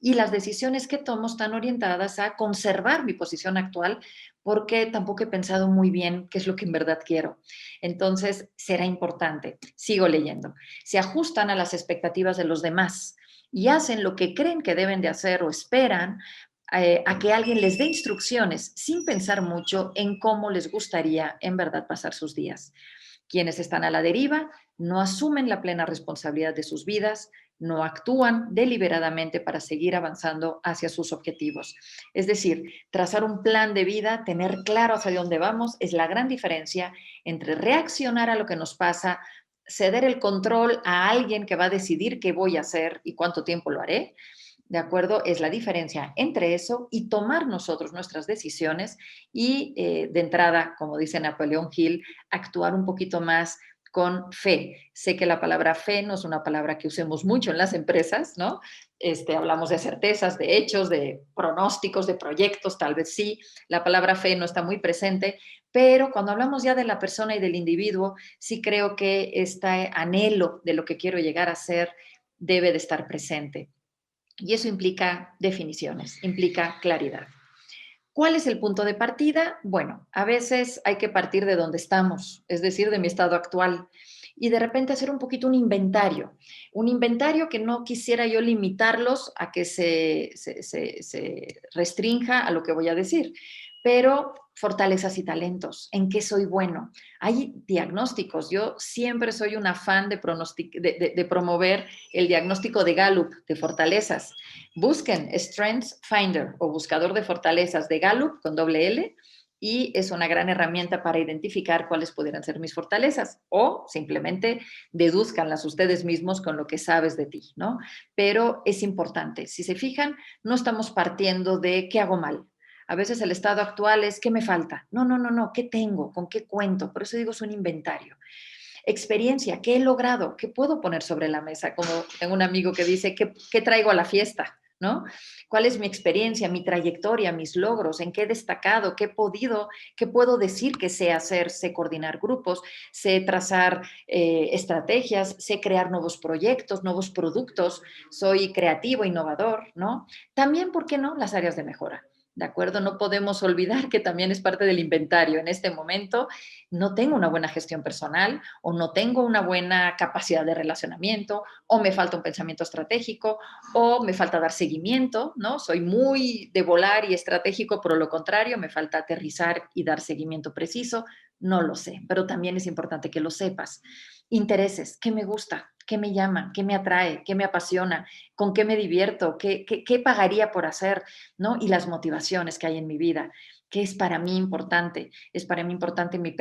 y las decisiones que tomo están orientadas a conservar mi posición actual porque tampoco he pensado muy bien qué es lo que en verdad quiero. Entonces, será importante. Sigo leyendo. Se ajustan a las expectativas de los demás y hacen lo que creen que deben de hacer o esperan a que alguien les dé instrucciones sin pensar mucho en cómo les gustaría en verdad pasar sus días. Quienes están a la deriva no asumen la plena responsabilidad de sus vidas, no actúan deliberadamente para seguir avanzando hacia sus objetivos. Es decir, trazar un plan de vida, tener claro hacia dónde vamos, es la gran diferencia entre reaccionar a lo que nos pasa, ceder el control a alguien que va a decidir qué voy a hacer y cuánto tiempo lo haré. ¿De acuerdo? Es la diferencia entre eso y tomar nosotros nuestras decisiones y de entrada, como dice Napoleón Hill, actuar un poquito más con fe. Sé que la palabra fe no es una palabra que usemos mucho en las empresas, ¿no? Hablamos de certezas, de hechos, de pronósticos, de proyectos, tal vez sí. La palabra fe no está muy presente, pero cuando hablamos ya de la persona y del individuo, sí creo que este anhelo de lo que quiero llegar a ser debe de estar presente. Y eso implica definiciones, implica claridad. ¿Cuál es el punto de partida? Bueno, a veces hay que partir de donde estamos, es decir, de mi estado actual, y de repente hacer un poquito un inventario que no quisiera yo limitarlos a que se restrinja a lo que voy a decir, pero fortalezas y talentos, ¿en qué soy bueno? Hay diagnósticos, yo siempre soy una fan de promover el diagnóstico de Gallup de fortalezas. Busquen Strengths Finder o buscador de fortalezas de Gallup con doble L y es una gran herramienta para identificar cuáles pudieran ser mis fortalezas o simplemente deduzcanlas ustedes mismos con lo que sabes de ti, ¿no? Pero es importante. Si se fijan, no estamos partiendo de qué hago mal. A veces el estado actual es qué me falta. No, no, no, no, ¿qué tengo? ¿Con qué cuento? Por eso digo, es un inventario. Experiencia, ¿qué he logrado? ¿Qué puedo poner sobre la mesa? Como tengo un amigo que dice, ¿qué traigo a la fiesta? ¿No? ¿Cuál es mi experiencia, mi trayectoria, mis logros? ¿En qué he destacado? ¿Qué he podido? ¿Qué puedo decir que sé hacer? Sé coordinar grupos, sé trazar estrategias, sé crear nuevos proyectos, nuevos productos, soy creativo, innovador, ¿no? También, ¿por qué no? Las áreas de mejora. ¿De acuerdo? No podemos olvidar que también es parte del inventario. En este momento no tengo una buena gestión personal o no tengo una buena capacidad de relacionamiento o me falta un pensamiento estratégico o me falta dar seguimiento, ¿no? Soy muy de volar y estratégico, pero lo contrario, me falta aterrizar y dar seguimiento preciso. No lo sé, pero también es importante que lo sepas. Intereses, ¿qué me gusta? ¿Qué me llama? ¿Qué me atrae? ¿Qué me apasiona? ¿Con qué me divierto? ¿Qué pagaría por hacer? ¿No? Y las motivaciones que hay en mi vida. ¿Qué es para mí importante? ¿Es para mí importante mi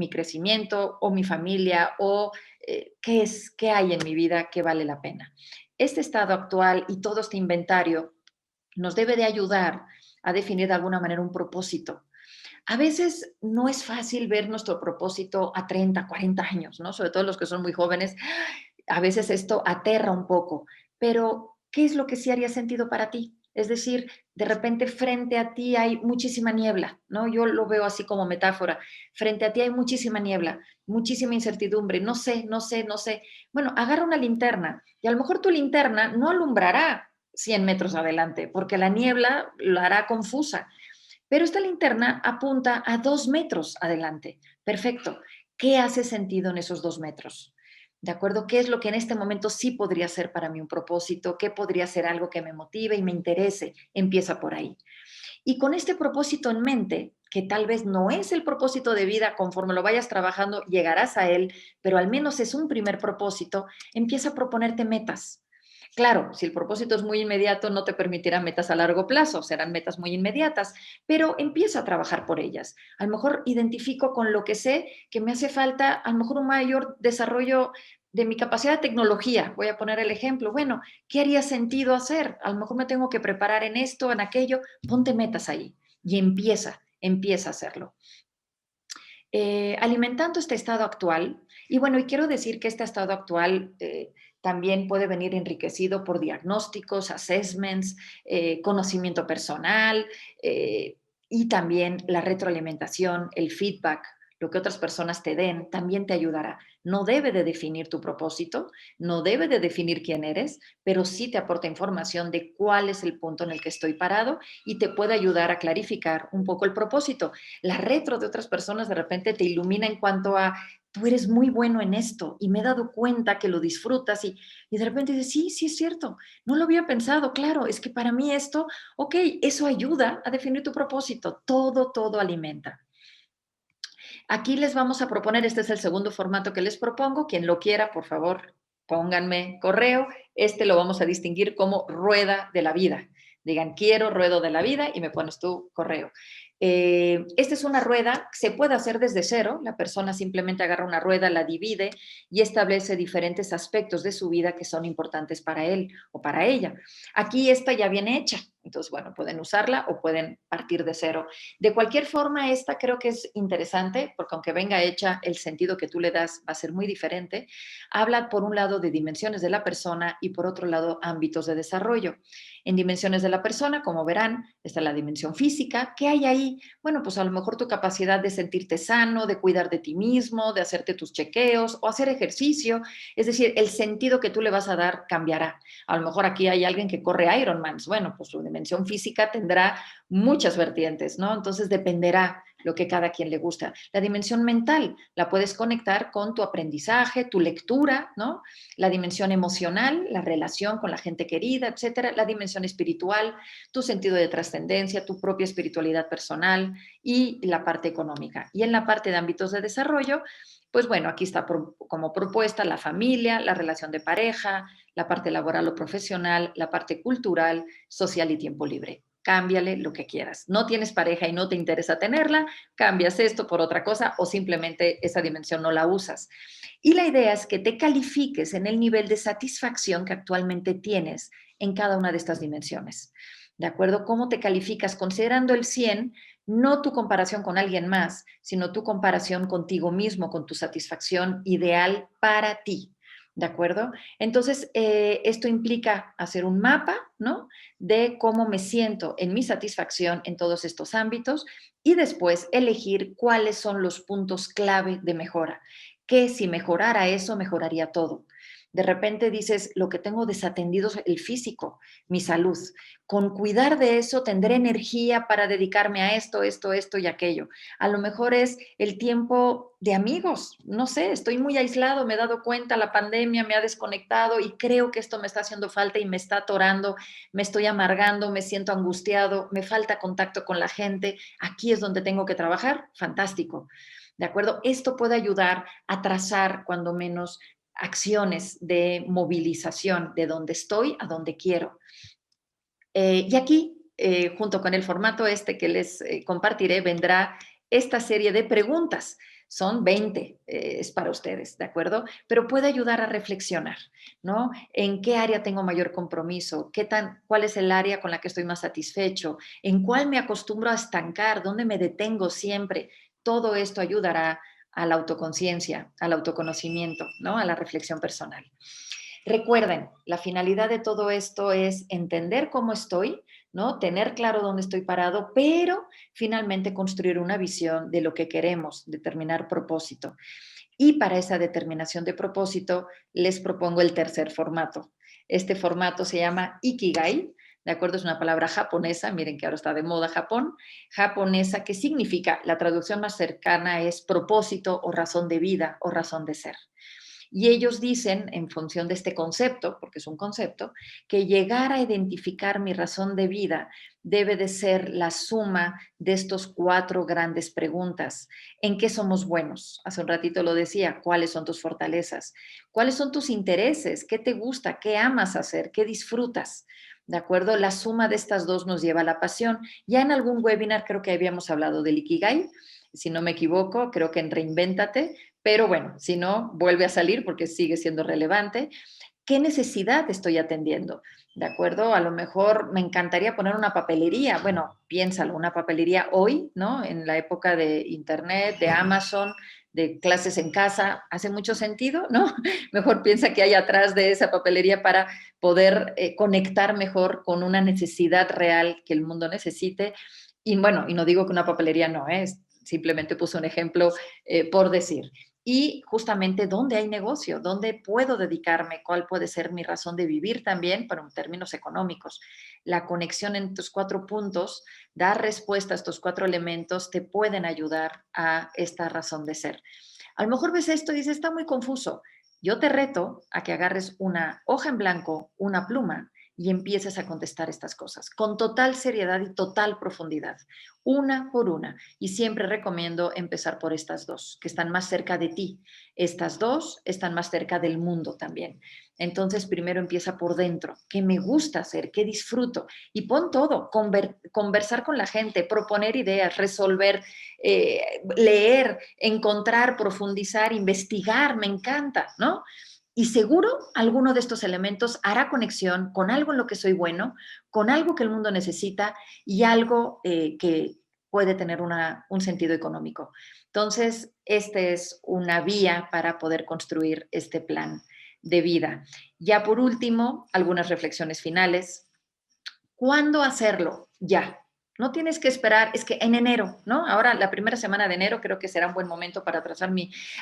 crecimiento o mi familia? ¿O qué hay en mi vida que vale la pena? Este estado actual y todo este inventario nos debe de ayudar a definir de alguna manera un propósito. A veces no es fácil ver nuestro propósito a 30, 40 años, ¿no? Sobre todo los que son muy jóvenes, a veces esto aterra un poco, pero ¿qué es lo que sí haría sentido para ti? Es decir, de repente frente a ti hay muchísima niebla, ¿no? Yo lo veo así como metáfora. Frente a ti hay muchísima niebla, muchísima incertidumbre, no sé, no sé, no sé. Bueno, agarra una linterna y a lo mejor tu linterna no alumbrará 100 metros adelante, porque la niebla la hará confusa. Pero esta linterna apunta a 2 metros adelante. Perfecto. ¿Qué hace sentido en esos 2 metros? ¿De acuerdo? ¿Qué es lo que en este momento sí podría ser para mí un propósito? ¿Qué podría ser algo que me motive y me interese? Empieza por ahí. Y con este propósito en mente, que tal vez no es el propósito de vida, conforme lo vayas trabajando, llegarás a él, pero al menos es un primer propósito, empieza a proponerte metas. Claro, si el propósito es muy inmediato, no te permitirá metas a largo plazo, serán metas muy inmediatas, pero empieza a trabajar por ellas. A lo mejor identifico con lo que sé que me hace falta, a lo mejor un mayor desarrollo de mi capacidad de tecnología. Voy a poner el ejemplo. Bueno, ¿qué haría sentido hacer? A lo mejor me tengo que preparar en esto, en aquello. Ponte metas ahí y empieza a hacerlo. Alimentando este estado actual, y bueno, y quiero decir que este estado actual también puede venir enriquecido por diagnósticos, assessments, conocimiento personal y también la retroalimentación, el feedback, lo que otras personas te den, también te ayudará. No debe de definir tu propósito, no debe de definir quién eres, pero sí te aporta información de cuál es el punto en el que estoy parado y te puede ayudar a clarificar un poco el propósito. La retro de otras personas de repente te ilumina en cuanto a, tú eres muy bueno en esto y me he dado cuenta que lo disfrutas y de repente dices, sí, sí es cierto, no lo había pensado, claro, es que para mí esto, ok, eso ayuda a definir tu propósito, todo alimenta. Aquí les vamos a proponer, este es el segundo formato que les propongo, quien lo quiera, por favor, pónganme correo, este lo vamos a distinguir como rueda de la vida. Digan, quiero ruedo de la vida y me pones tu correo. Esta es una rueda, se puede hacer desde cero, la persona simplemente agarra una rueda, la divide y establece diferentes aspectos de su vida que son importantes para él o para ella. Aquí esta ya viene hecha, entonces, bueno, pueden usarla o pueden partir de cero. De cualquier forma, esta creo que es interesante porque aunque venga hecha, el sentido que tú le das va a ser muy diferente. Habla por un lado de dimensiones de la persona y por otro lado ámbitos de desarrollo. En dimensiones de la persona, como verán, está la dimensión física. ¿Qué hay ahí? Bueno, pues a lo mejor tu capacidad de sentirte sano, de cuidar de ti mismo, de hacerte tus chequeos o hacer ejercicio. Es decir, el sentido que tú le vas a dar cambiará. A lo mejor aquí hay alguien que corre Ironmans. Bueno, pues su dimensión física tendrá muchas vertientes, ¿no? Entonces dependerá lo que cada quien le gusta. La dimensión mental la puedes conectar con tu aprendizaje, tu lectura, ¿no? La dimensión emocional, la relación con la gente querida, etcétera. La dimensión espiritual, tu sentido de trascendencia, tu propia espiritualidad personal y la parte económica. Y en la parte de ámbitos de desarrollo, pues bueno, aquí está como propuesta la familia, la relación de pareja, la parte laboral o profesional, la parte cultural, social y tiempo libre. Cámbiale lo que quieras. No tienes pareja y no te interesa tenerla, cambias esto por otra cosa o simplemente esa dimensión no la usas. Y la idea es que te califiques en el nivel de satisfacción que actualmente tienes en cada una de estas dimensiones. ¿De acuerdo? ¿Cómo te calificas? Considerando el 100, no tu comparación con alguien más, sino tu comparación contigo mismo, con tu satisfacción ideal para ti. ¿De acuerdo? Entonces, esto implica hacer un mapa, ¿no? De cómo me siento en mi satisfacción en todos estos ámbitos y después elegir cuáles son los puntos clave de mejora, que si mejorara eso, mejoraría todo. De repente dices, lo que tengo desatendido es el físico, mi salud. Con cuidar de eso tendré energía para dedicarme a esto, esto, esto y aquello. A lo mejor es el tiempo de amigos, no sé, estoy muy aislado, me he dado cuenta, la pandemia me ha desconectado y creo que esto me está haciendo falta y me está atorando, me estoy amargando, me siento angustiado, me falta contacto con la gente, aquí es donde tengo que trabajar, fantástico. ¿De acuerdo? Esto puede ayudar a trazar, cuando menos, acciones de movilización de donde estoy a donde quiero. Y aquí, junto con el formato este que les compartiré, vendrá esta serie de preguntas. Son 20, es para ustedes, ¿de acuerdo? Pero puede ayudar a reflexionar, ¿no? ¿En qué área tengo mayor compromiso? ¿Cuál es el área con la que estoy más satisfecho? ¿En cuál me acostumbro a estancar? ¿Dónde me detengo siempre? Todo esto ayudará a la autoconciencia, al autoconocimiento, ¿no? A la reflexión personal. Recuerden, la finalidad de todo esto es entender cómo estoy, ¿no? Tener claro dónde estoy parado, pero finalmente construir una visión de lo que queremos, determinar propósito. Y para esa determinación de propósito, les propongo el tercer formato. Este formato se llama Ikigai, ¿de acuerdo? Es una palabra japonesa, miren que ahora está de moda Japón, japonesa, que significa, la traducción más cercana es propósito o razón de vida o razón de ser. Y ellos dicen, en función de este concepto, porque es un concepto, que llegar a identificar mi razón de vida debe de ser la suma de estos 4 grandes preguntas. ¿En qué somos buenos? Hace un ratito lo decía, ¿cuáles son tus fortalezas? ¿Cuáles son tus intereses? ¿Qué te gusta? ¿Qué amas hacer? ¿Qué disfrutas? ¿De acuerdo? La suma de estas dos nos lleva a la pasión. Ya en algún webinar creo que habíamos hablado del Ikigai, si no me equivoco, creo que en Reinvéntate, pero bueno, si no, vuelve a salir porque sigue siendo relevante. ¿Qué necesidad estoy atendiendo? ¿De acuerdo? A lo mejor me encantaría poner una papelería. Bueno, piénsalo, una papelería hoy, ¿no? En la época de Internet, de Amazon, de clases en casa, ¿hace mucho sentido? ¿No? Mejor piensa que hay atrás de esa papelería para poder conectar mejor con una necesidad real que el mundo necesite. Y bueno, y no digo que una papelería no es, simplemente puse un ejemplo por decir. Y justamente dónde hay negocio, dónde puedo dedicarme, cuál puede ser mi razón de vivir también, pero en términos económicos. La conexión en estos 4 puntos, dar respuesta a estos 4 elementos, te pueden ayudar a esta razón de ser. A lo mejor ves esto y dices, está muy confuso. Yo te reto a que agarres una hoja en blanco, una pluma y empieces a contestar estas cosas con total seriedad y total profundidad, una por una. Y siempre recomiendo empezar por estas dos, que están más cerca de ti. Estas dos están más cerca del mundo también. Entonces, primero empieza por dentro, qué me gusta hacer, qué disfruto. Y pon todo, conversar con la gente, proponer ideas, resolver, leer, encontrar, profundizar, investigar, me encanta, ¿no? Y seguro alguno de estos elementos hará conexión con algo en lo que soy bueno, con algo que el mundo necesita y algo que puede tener un sentido económico. Entonces, esta es una vía para poder construir este plan de vida. Ya por último, algunas reflexiones finales. ¿Cuándo hacerlo? Ya. No tienes que esperar, es que en enero, ¿no? Ahora, la primera semana de enero creo que será un buen momento para trazar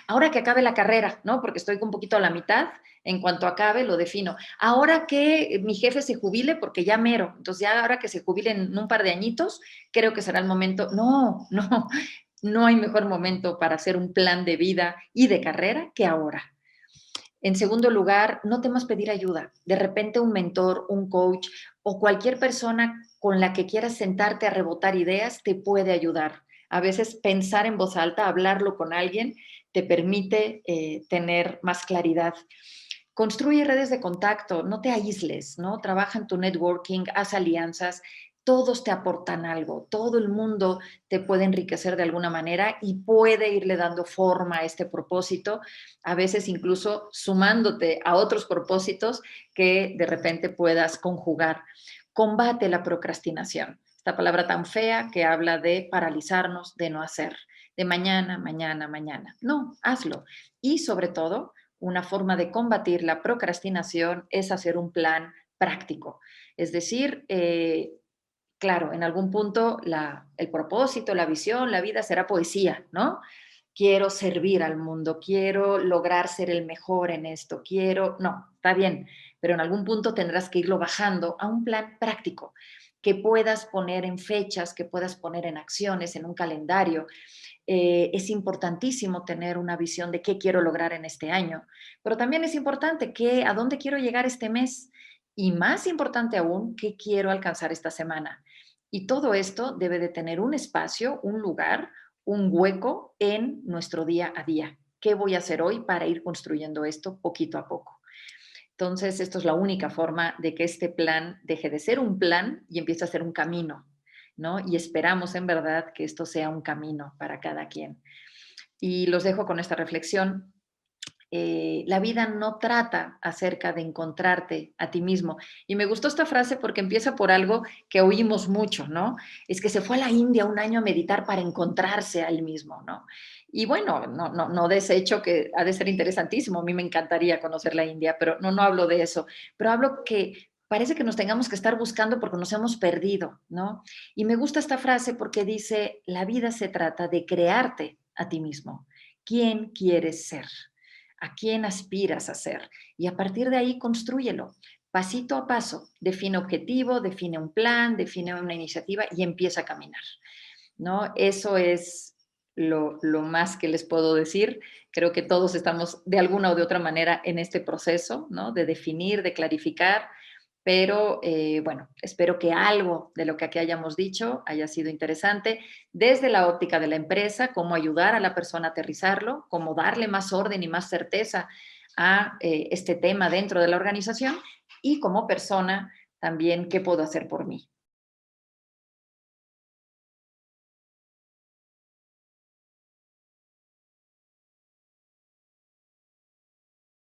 ahora que acabe la carrera, ¿no? Porque estoy un poquito a la mitad, en cuanto acabe lo defino. Ahora que mi jefe se jubile, porque ya mero, entonces ya ahora que se jubile en un par de añitos, creo que será el momento. No, no, no hay mejor momento para hacer un plan de vida y de carrera que ahora. En segundo lugar, no temas pedir ayuda. De repente un mentor, un coach o cualquier persona con la que quieras sentarte a rebotar ideas te puede ayudar. A veces pensar en voz alta, hablarlo con alguien, te permite tener más claridad. Construye redes de contacto, no te aísles, ¿no? Trabaja en tu networking, haz alianzas, todos te aportan algo, todo el mundo te puede enriquecer de alguna manera y puede irle dando forma a este propósito, a veces incluso sumándote a otros propósitos que de repente puedas conjugar. Combate la procrastinación, esta palabra tan fea que habla de paralizarnos, de no hacer, de mañana, mañana, mañana. No, hazlo. Y sobre todo, una forma de combatir la procrastinación es hacer un plan práctico. Es decir, claro, en algún punto el propósito, la visión, la vida será poesía, ¿no? Quiero servir al mundo, quiero lograr ser el mejor en esto, quiero, no, está bien, pero en algún punto tendrás que irlo bajando a un plan práctico que puedas poner en fechas, que puedas poner en acciones, en un calendario. Es importantísimo tener una visión de qué quiero lograr en este año, pero también es importante a dónde quiero llegar este mes y más importante aún, qué quiero alcanzar esta semana. Y todo esto debe de tener un espacio, un lugar, un hueco en nuestro día a día. ¿Qué voy a hacer hoy para ir construyendo esto poquito a poco? Entonces, esto es la única forma de que este plan deje de ser un plan y empiece a ser un camino, ¿no? Y esperamos en verdad que esto sea un camino para cada quien. Y los dejo con esta reflexión. La vida no trata acerca de encontrarte a ti mismo. Y me gustó esta frase porque empieza por algo que oímos mucho, ¿no? Es que se fue a la India un año a meditar para encontrarse a él mismo, ¿no? Y bueno, no desecho que ha de ser interesantísimo. A mí me encantaría conocer la India, pero no hablo de eso. Pero hablo que parece que nos tengamos que estar buscando porque nos hemos perdido, ¿no? Y me gusta esta frase porque dice, la vida se trata de crearte a ti mismo. ¿Quién quieres ser? ¿A quién aspiras a ser? Y a partir de ahí, constrúyelo. Pasito a paso, define objetivo, define un plan, define una iniciativa y empieza a caminar, ¿no? Eso es lo más que les puedo decir. Creo que todos estamos de alguna o de otra manera en este proceso, ¿no? De definir, de clarificar, pero bueno, espero que algo de lo que aquí hayamos dicho haya sido interesante desde la óptica de la empresa, cómo ayudar a la persona a aterrizarlo, cómo darle más orden y más certeza a este tema dentro de la organización y como persona también qué puedo hacer por mí.